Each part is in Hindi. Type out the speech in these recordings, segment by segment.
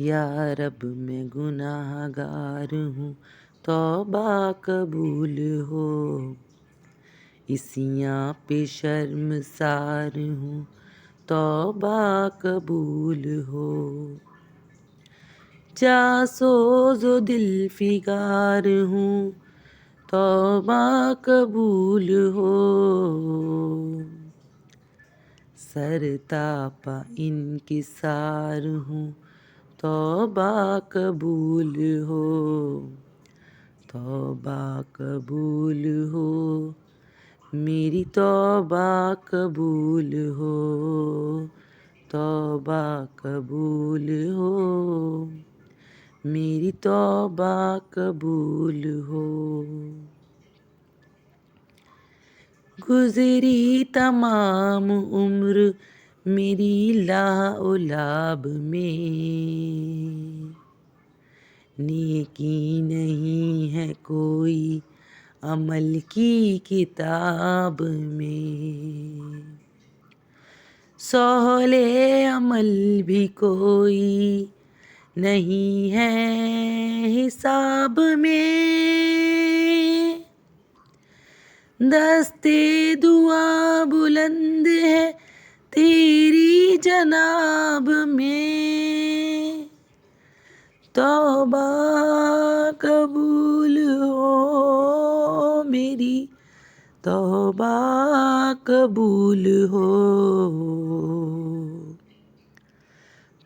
या रब मैं गुनाहगार हूँ, तौबा कबूल हो। इसियाँ पे शर्मसार हूँ, तौबा कबूल हो। जा सोज़ो दिल फिगार हूँ, तौबा कबूल हो। सरतापा इनकिसार हूँ, तौबा कबूल हो। तौबा कबूल हो, मेरी तौबा कबूल हो। तौबा कबूल हो, मेरी तौबा कबूल हो। गुज़री तमाम उम्र मेरी लाओलाब में, नेकी नहीं है कोई अमल की किताब में। सोहले अमल भी कोई नहीं है हिसाब में। दस्ते दुआ बुलंद है तेरी जनाब में। तौबा कबूल हो, मेरी तौबा कबूल हो।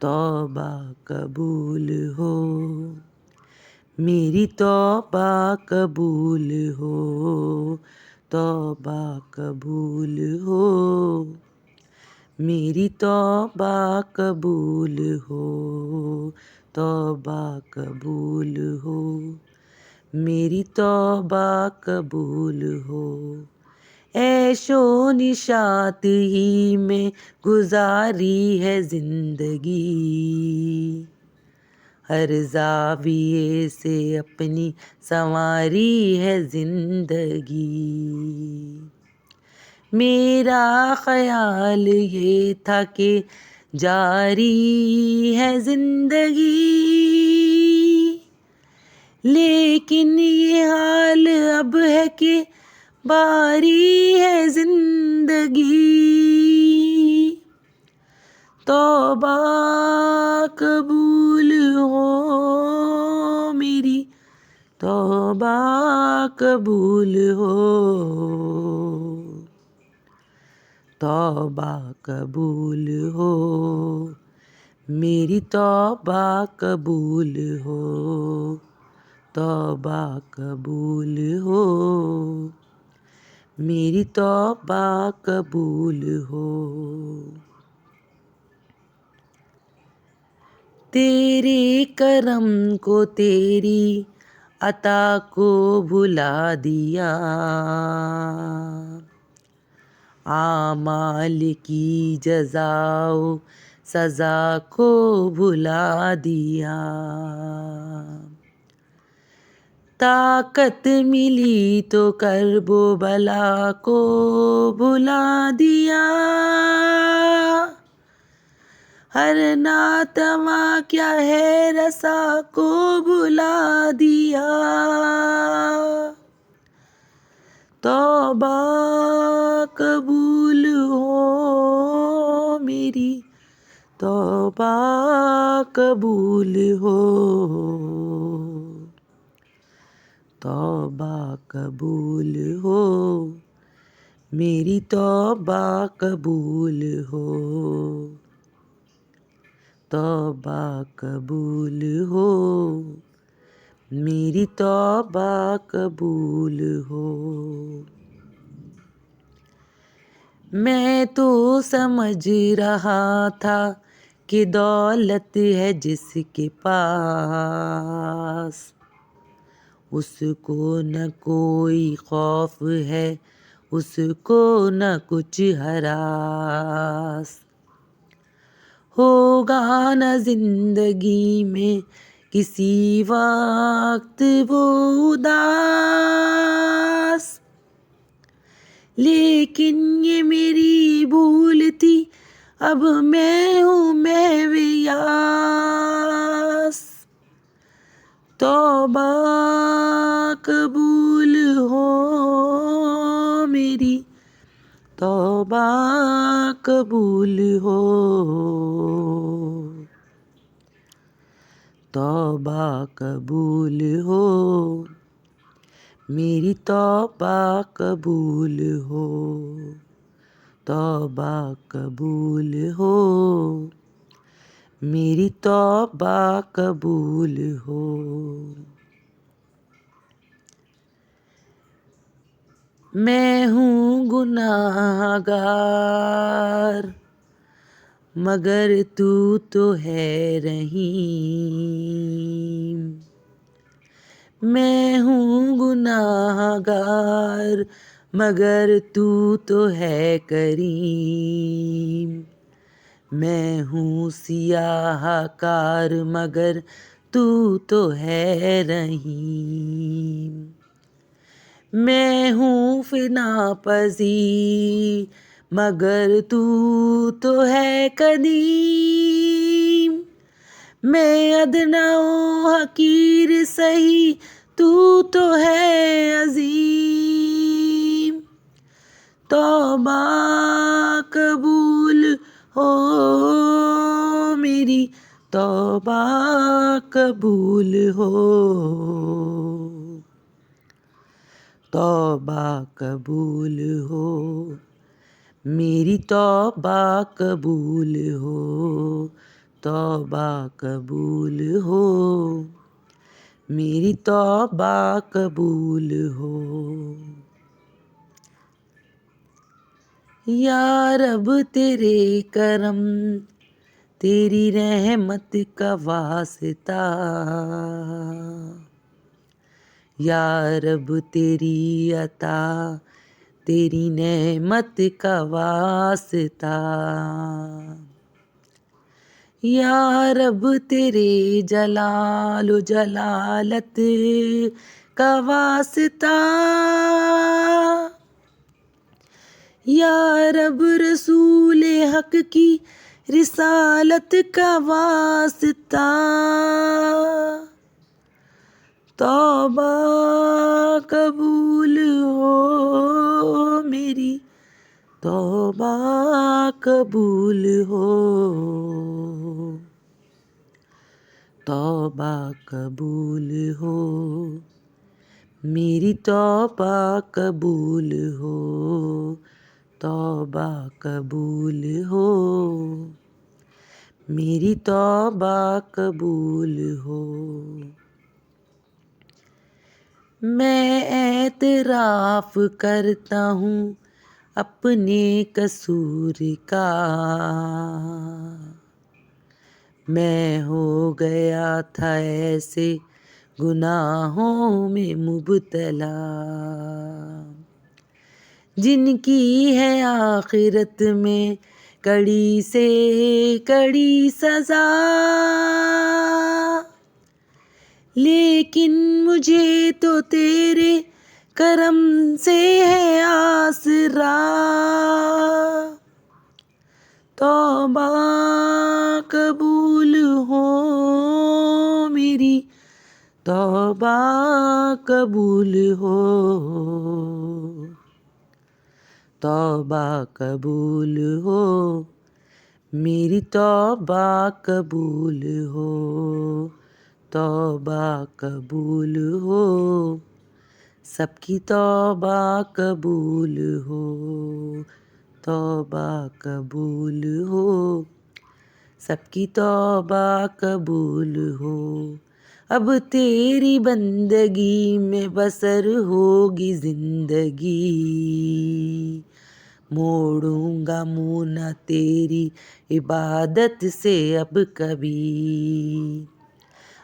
तौबा कबूल हो, मेरी तौबा कबूल हो। तौबा कबूल हो, मेरी तौबा कबूल हो। तौबा कबूल हो, मेरी तौबा कबूल हो। ऐशो निशात ही में गुजारी है जिंदगी, हर ज़ाविये से अपनी संवारी है जिंदगी। मेरा ख्याल ये था कि जारी है जिंदगी, लेकिन ये हाल अब है कि बारी है जिंदगी। तौबा कबूल हो, मेरी तौबा कबूल हो। तौबा कबूल हो, मेरी तौबा कबूल हो। तौबा कबूल हो, मेरी तौबा कबूल हो। तेरे करम को तेरी अता को भुला दिया, आमाल की जज़ाओ सज़ा को भुला दिया। ताकत मिली तो करबो बला को भुला दिया, हर नातवा क्या है रसा को भुला दिया। तौबा कबूल हो, मेरी तौबा कबूल हो। तौबा कबूल हो, मेरी तौबा कबूल हो। तौबा कबूल हो, मेरी तौबा कबूल हो। मैं तो समझ रहा था कि दौलत है जिसके पास, उसको न कोई खौफ है, उसको न कुछ हरास। होगा न जिंदगी में किसी वक्त वो उदास, लेकिन ये मेरी भूल थी, अब मैं हूँ महवियास। तौबा कबूल हो मेरी, तौबा कबूल हो, तौबा कबूल हो मेरी, तौबा कबूल हो, तौबा कबूल हो मेरी, तौबा कबूल हो। मैं हूँ गुनाहगार मगर तू तो है रहीम। मैं हूँ गुनाहगार मगर तू तो है करीम। मैं हूँ सियाहकार मगर तू तो है रहीम। मैं हूँ फिना पज़ीर मगर तू तो है कदीम। मैं अदना हकीर सही तू तो है अजीम। तौबा कबूल हो मेरी, तौबा कबूल हो, तौबा कबूल हो मेरी, तौबा कबूल हो, तौबा कबूल हो मेरी, तौबा कबूल हो। या रब तेरे करम तेरी रहमत का वास्ता, या रब तेरी अता तेरी नेमत का वास्ता, या रब तेरे जलालो जलालत का वास्ता, या रब रसूल हक की रिसालत का वास्ता। तौबा कबूल हो मेरी, तौबा कबूल हो, तौबा कबूल हो मेरी, तौबा कबूल हो, तौबा कबूल हो मेरी, तौबा कबूल हो। मैं एतराफ़ करता हूँ अपने कसूर का, मैं हो गया था ऐसे गुनाहों में मुब्तला, जिनकी है आखिरत में कड़ी से कड़ी सज़ा। लेकिन मुझे तो तेरे करम से है आसरा। तौबा कबूल हो मेरी, तौबा कबूल हो, तौबा कबूल हो मेरी, तौबा कबूल हो, तौबा कबूल हो सबकी, तौबा कबूल हो, तौबा कबूल हो सबकी, तौबा कबूल हो। अब तेरी बंदगी में बसर होगी जिंदगी, मोड़ूंगा मुँह न तेरी इबादत से अब कभी।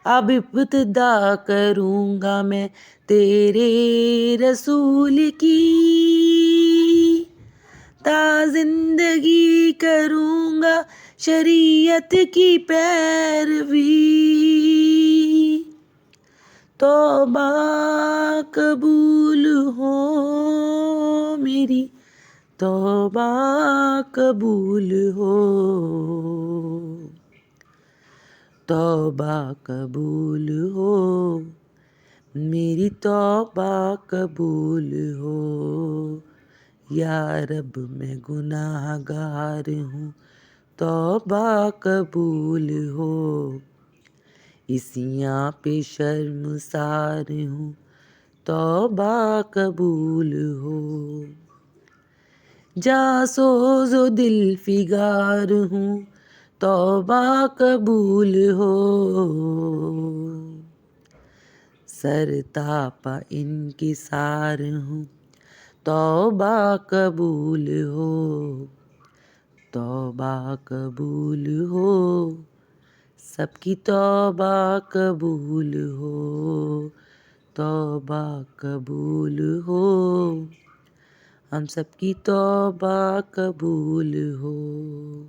अब इब्तिदा करूँगा मैं तेरे रसूल की, ता जिंदगी करूँगा शरीयत की पैरवी। तौबा कबूल हो मेरी, तौबा कबूल हो, तौबा कबूल हो मेरी तौबा कबूल हो, या रब मैं गुनाहगार हूँ, तौबा कबूल हो। इसियां पे शर्मसार हूँ, तौबा कबूल हो। जासोज़ो दिल फिगार हूँ, तौबा कबूल हो। सरतापा इनकिसार हूँ, तौबा कबूल हो, तौबा कबूल हो। सबकी तौबा कबूल हो, तौबा कबूल हो। हम सबकी तौबा कबूल हो।